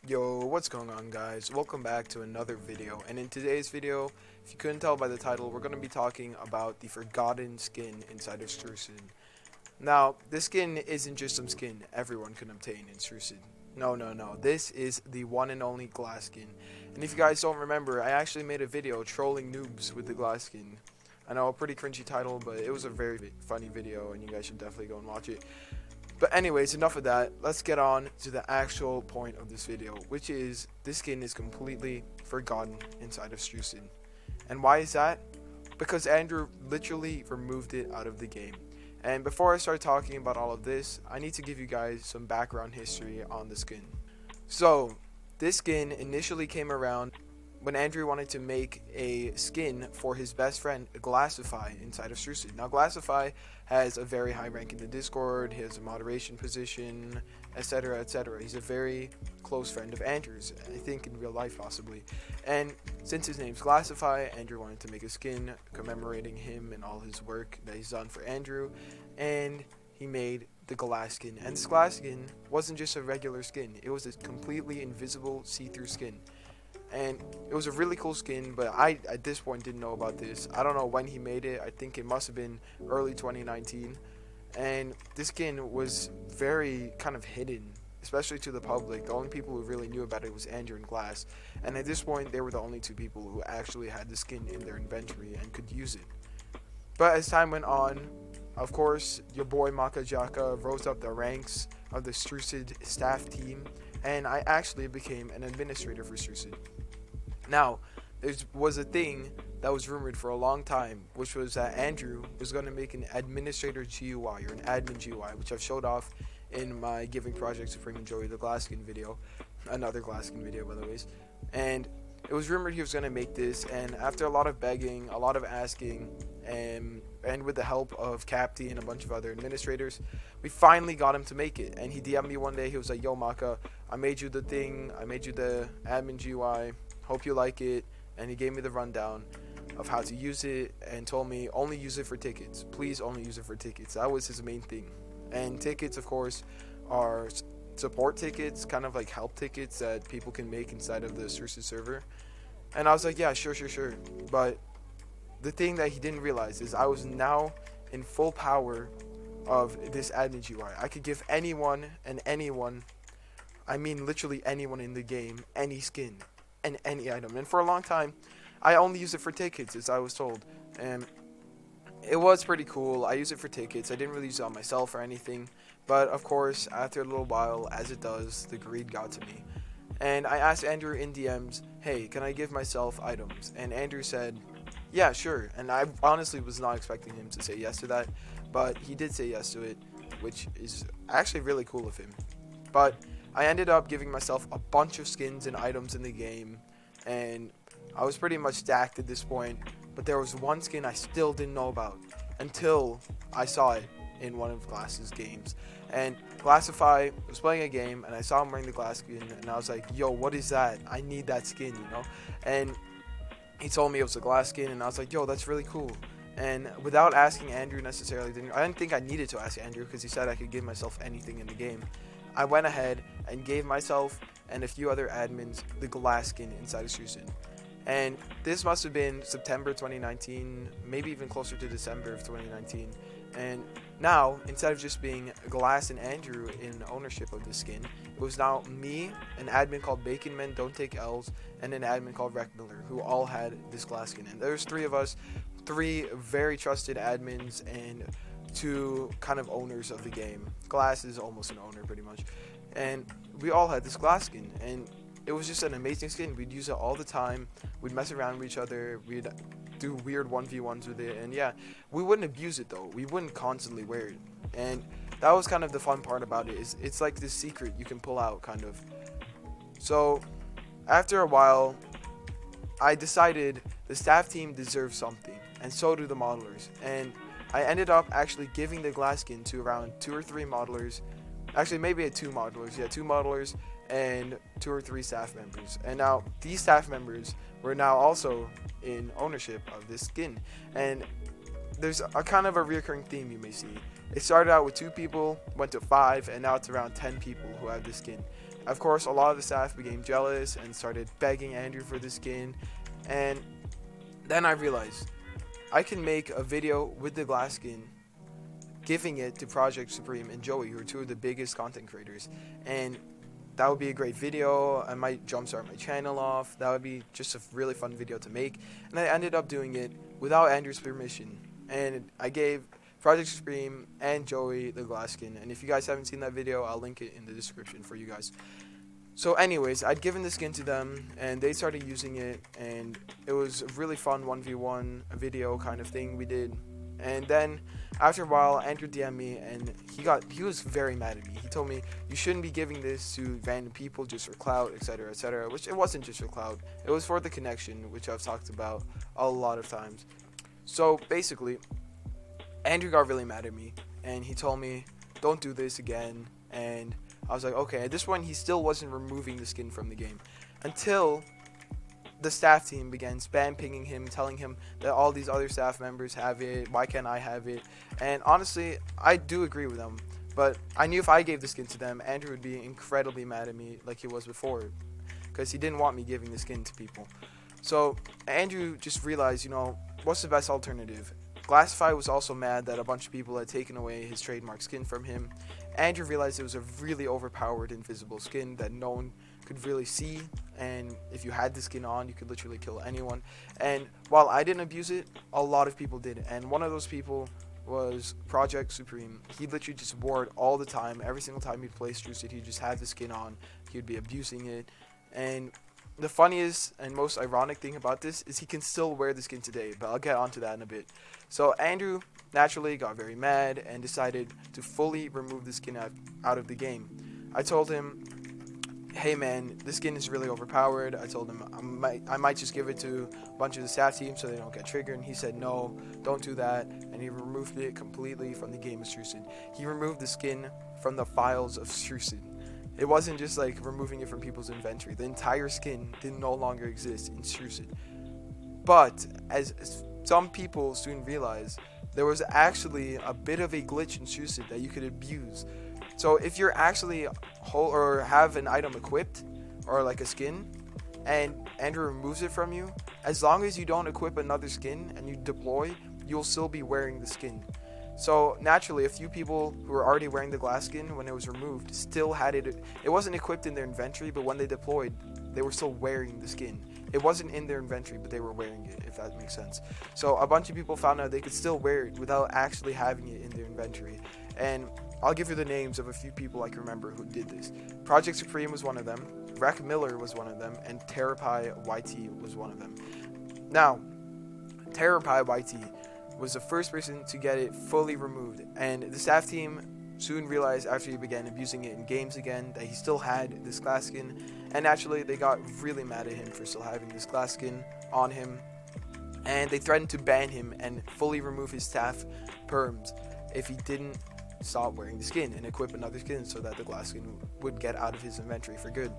Yo, what's going on, guys? Welcome back to another video, and in today's video, if you couldn't tell by the title, we're going to be talking about the forgotten skin inside of Strucid. Now, this skin isn't just some skin everyone can obtain in Strucid. No. This is the one and only glass skin. And if you guys don't remember, I actually made a video trolling noobs with the glass skin. I know, a pretty cringy title, but it was a very funny video, and you guys should definitely go and watch it. But anyways, enough of that. Let's get on to the actual point of this video, which is this skin is completely forgotten inside of Strucid. And why is that? Because Andrew literally removed it out of the game. And before I start talking about all of this, I need to give you guys some background history on the skin. So, this skin initially came around when Andrew wanted to make a skin for his best friend, Glassify, inside of Strucid. Now, Glassify has a very high rank in the Discord, he has a moderation position, etc., etc. He's a very close friend of Andrew's, I think in real life possibly. And since his name's Glassify, Andrew wanted to make a skin commemorating him and all his work that he's done for Andrew, and he made the glass skin. And this glass skin wasn't just a regular skin, it was a completely invisible see-through skin. And it was a really cool skin, but I at this point didn't know about this. I don't know when he made it. I think it must have been early 2019. And this skin was very kind of hidden, especially to the public. The only people who really knew about it was Andrew and Glass. And at this point, they were the only two people who actually had the skin in their inventory and could use it. But as time went on, of course, your boy Maka Jaka rose up the ranks of the Strucid staff team, and I actually became an administrator for Strucid. Now, there was a thing that was rumored for a long time, which was that Andrew was going to make an administrator GUI, or an admin GUI, which I've showed off in my Giving Project Supreme and Joey the Glasskin video, another Glasskin video by the way. And it was rumored he was going to make this, and after a lot of begging, a lot of asking, and with the help of Capty and a bunch of other administrators, we finally got him to make it. And he DM'd me one day, he was like, yo Maka, I made you the thing, I made you the admin GUI, hope you like it. And he gave me the rundown of how to use it and told me only use it for tickets, please only use it for tickets. That was his main thing. And tickets, of course, are support tickets, kind of like help tickets that people can make inside of the Strucid server. And I was like, yeah, sure. But the thing that he didn't realize is I was now in full power of this admin GUI. I could give anyone, I mean literally anyone in the game, any skin and any item. And for a long time, I only used it for tickets, as I was told. And it was pretty cool. I used it for tickets. I didn't really use it on myself or anything. But of course, after a little while, as it does, the greed got to me. And I asked Andrew in DMs, hey, can I give myself items? And Andrew said, yeah, sure. And I honestly was not expecting him to say yes to that, but he did say yes to it, which is actually really cool of him. But I ended up giving myself a bunch of skins and items in the game, and I was pretty much stacked at this point, but there was one skin I still didn't know about until I saw it in one of Glass's games. And Glassify was playing a game, and I saw him wearing the glass skin, and I was like, yo, what is that? I need that skin, you know? And he told me it was a glass skin, and I was like, yo, that's really cool. And without asking Andrew necessarily, I didn't think I needed to ask Andrew because he said I could give myself anything in the game. I went ahead and gave myself and a few other admins the glass skin inside of Strucid. And this must have been September 2019, maybe even closer to December of 2019. And now, instead of just being Glass and Andrew in ownership of the skin, it was now me, an admin called Baconman Don't Take L's, and an admin called Rec Miller, who all had this glass skin. And there's three of us, three very trusted admins and two kind of owners of the game. Glass is almost an owner pretty much. And we all had this glass skin, and it was just an amazing skin. We'd use it all the time. We'd mess around with each other. We'd do weird 1v1s with it. And yeah, we wouldn't abuse it though. We wouldn't constantly wear it. And that was kind of the fun part about it. Is it's like this secret you can pull out kind of. So after a while, I decided the staff team deserves something, and so do the modelers. And I ended up actually giving the glass skin to around 2 or 3 modelers. Actually, maybe 2 modelers. Yeah, 2 modelers and 2 or 3 staff members. And now these staff members were now also in ownership of this skin. And there's a kind of a recurring theme you may see. It started out with 2 people, went to 5, and now it's around 10 people who have this skin. Of course, a lot of the staff became jealous and started begging Andrew for the skin. And then I realized I can make a video with the glass skin, giving it to Project Supreme and Joey, who are two of the biggest content creators. And that would be a great video. I might jumpstart my channel off. That would be just a really fun video to make. And I ended up doing it without Andrew's permission. And I gave Project Supreme and Joey the glass skin. And if you guys haven't seen that video, I'll link it in the description for you guys. So anyways, I'd given the skin to them, and they started using it, and it was a really fun 1v1 video kind of thing we did. And then after a while, Andrew DM'd me, and he was very mad at me. He told me, you shouldn't be giving this to random people just for clout, etc., etc., which it wasn't just for clout. It was for the connection, which I've talked about a lot of times. So basically, Andrew got really mad at me, and he told me, don't do this again. And I was like, okay. At this point, he still wasn't removing the skin from the game until the staff team began spam pinging him, telling him that all these other staff members have it, why can't I have it? And honestly, I do agree with them, but I knew if I gave the skin to them, Andrew would be incredibly mad at me like he was before, because he didn't want me giving the skin to people. So Andrew just realized, what's the best alternative? Glassify was also mad that a bunch of people had taken away his trademark skin from him. Andrew realized it was a really overpowered invisible skin that no one could really see, and if you had the skin on, you could literally kill anyone. And while I didn't abuse it, a lot of people did, and one of those people was Project Supreme. He literally just wore it all the time. Every single time he'd play Strucid, he just had the skin on. He would be abusing it. And the funniest and most ironic thing about this is he can still wear the skin today, but I'll get onto that in a bit. So Andrew naturally got very mad and decided to fully remove the skin out of the game. I told him, hey man, this skin is really overpowered. I told him I might just give it to a bunch of the staff team so they don't get triggered, and he said no, don't do that, and he removed it completely from the game of Strucid. He removed the skin from the files of Strucid. It wasn't just like removing it from people's inventory. The entire skin did no longer exist in Strucid. But as some people soon realized, there was actually a bit of a glitch in Strucid that you could abuse. So if you're actually or have an item equipped, or like a skin, and Andrew removes it from you, as long as you don't equip another skin and you deploy, you'll still be wearing the skin. So naturally, a few people who were already wearing the glass skin when it was removed still had it. It wasn't equipped in their inventory, but when they deployed, they were still wearing the skin. It wasn't in their inventory, but they were wearing it, if that makes sense. So a bunch of people found out they could still wear it without actually having it in their inventory. And I'll give you the names of a few people I can remember who did this. Project Supreme was one of them, Rec Miller was one of them, and Terrapie YT was one of them. Now, Terrapie YT was the first person to get it fully removed, and the staff team soon realized after he began abusing it in games again that he still had this glass skin, and naturally they got really mad at him for still having this glass skin on him, and they threatened to ban him and fully remove his staff perms if he didn't stop wearing the skin and equip another skin so that the glass skin would get out of his inventory for good.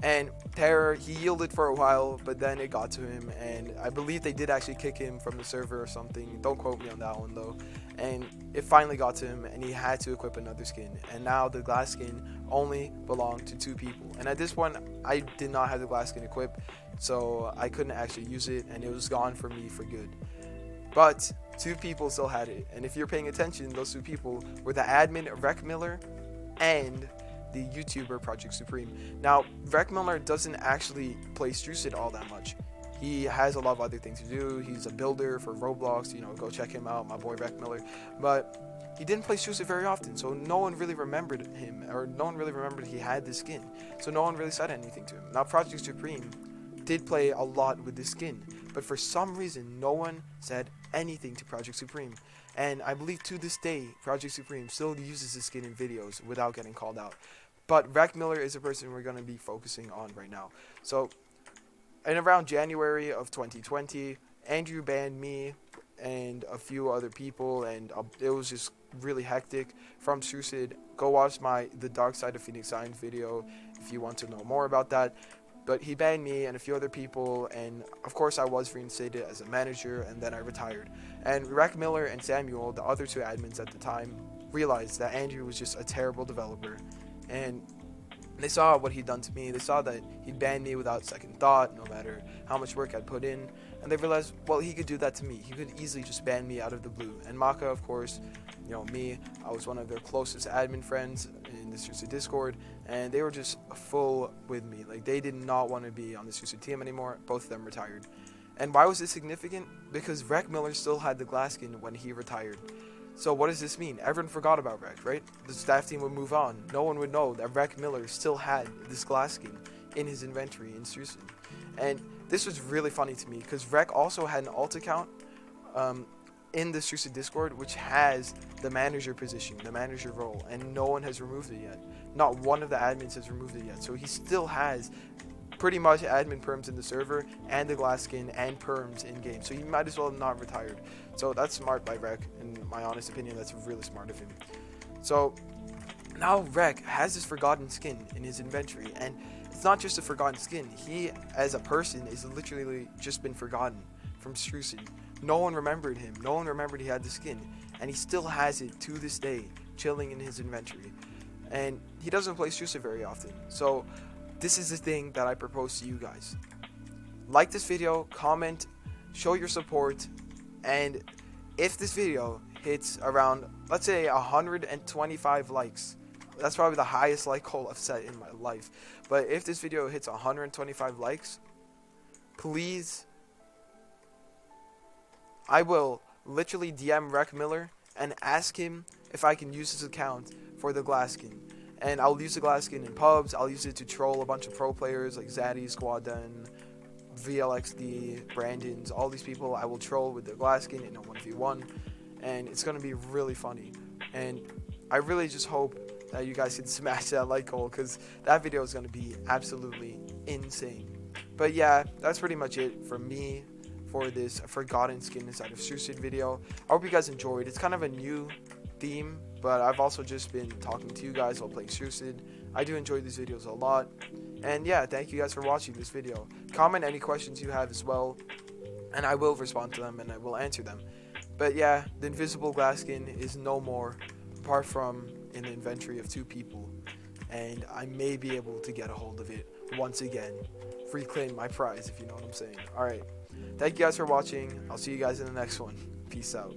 And Terror, he yielded for a while, but then it got to him, and I believe they did actually kick him from the server or something. Don't quote me on that one though. And it finally got to him, and he had to equip another skin. And now the glass skin only belonged to 2 people. And at this point, I did not have the glass skin equipped, so I couldn't actually use it, and it was gone from me for good. But 2 people still had it, and if you're paying attention, those 2 people were the admin Rec Miller and the YouTuber Project Supreme. Now, Rec Miller doesn't actually play Strucid all that much. He has a lot of other things to do. He's a builder for Roblox, go check him out, my boy Rec Miller. But he didn't play Strucid very often, so no one really remembered him, or no one really remembered he had this skin. So no one really said anything to him. Now, Project Supreme did play a lot with this skin, but for some reason, no one said anything to Project Supreme. And I believe to this day, Project Supreme still uses this skin in videos without getting called out. But Rec Miller is the person we're going to be focusing on right now. So, in around January of 2020, Andrew banned me and a few other people, and it was just really hectic from Strucid. Go watch The Dark Side of Phoenix Signs video if you want to know more about that. But he banned me and a few other people, and of course I was reinstated as a manager, and then I retired. And Rec Miller and Samuel, the other 2 admins at the time, realized that Andrew was just a terrible developer, and They saw what he'd done to me. They saw that he'd banned me without second thought, no matter how much work I'd put in. And they realized, well, he could do that to me. He could easily just ban me out of the blue. And Maka, of course, me, I was one of their closest admin friends in the Strucid Discord, and they were just full with me. Like, they did not want to be on the Strucid team anymore. Both of them retired. And why was this significant? Because Rec Miller still had the glass skin when he retired. So what does this mean? Everyone forgot about Rec, right? The staff team would move on. No one would know that Rec Miller still had this glass skin in his inventory in Strucid. And this was really funny to me because Rec also had an alt account in the Strucid Discord which has the manager position, the manager role, and no one has removed it yet. Not one of the admins has removed it yet. So he still has pretty much admin perms in the server and the glass skin and perms in game. So he might as well have not retired. So that's smart by Rec. In my honest opinion, that's really smart of him. So now Rec has this forgotten skin in his inventory, and it's not just a forgotten skin. He, as a person, is literally just been forgotten from Strucid. No one remembered him. No one remembered he had the skin, and he still has it to this day, chilling in his inventory. And he doesn't play Strucid very often. So this is the thing that I propose to you guys. Like this video, comment, show your support, and if this video hits around, let's say, 125 likes, that's probably the highest like goal I've set in my life. But if this video hits 125 likes, please, I will literally DM Rec Miller and ask him if I can use his account for the glass skin. And I'll use the glass skin in pubs. I'll use it to troll a bunch of pro players like Zaddy, Squadden, VLXD, Brandon's, all these people. I will troll with the glass skin in a 1v1, and it's going to be really funny. And I really just hope that you guys can smash that like goal, because that video is going to be absolutely insane. But yeah, that's pretty much it from me for this forgotten skin inside of Strucid video. I hope you guys enjoyed. It's kind of a new theme, but I've also just been talking to you guys while playing Strucid. I do enjoy these videos a lot. And yeah, thank you guys for watching this video. Comment any questions you have as well, and I will respond to them and I will answer them. But yeah, the invisible glass skin is no more, apart from in the inventory of 2 people. And I may be able to get a hold of it once again. Reclaim my prize, if you know what I'm saying. Alright, thank you guys for watching. I'll see you guys in the next one. Peace out.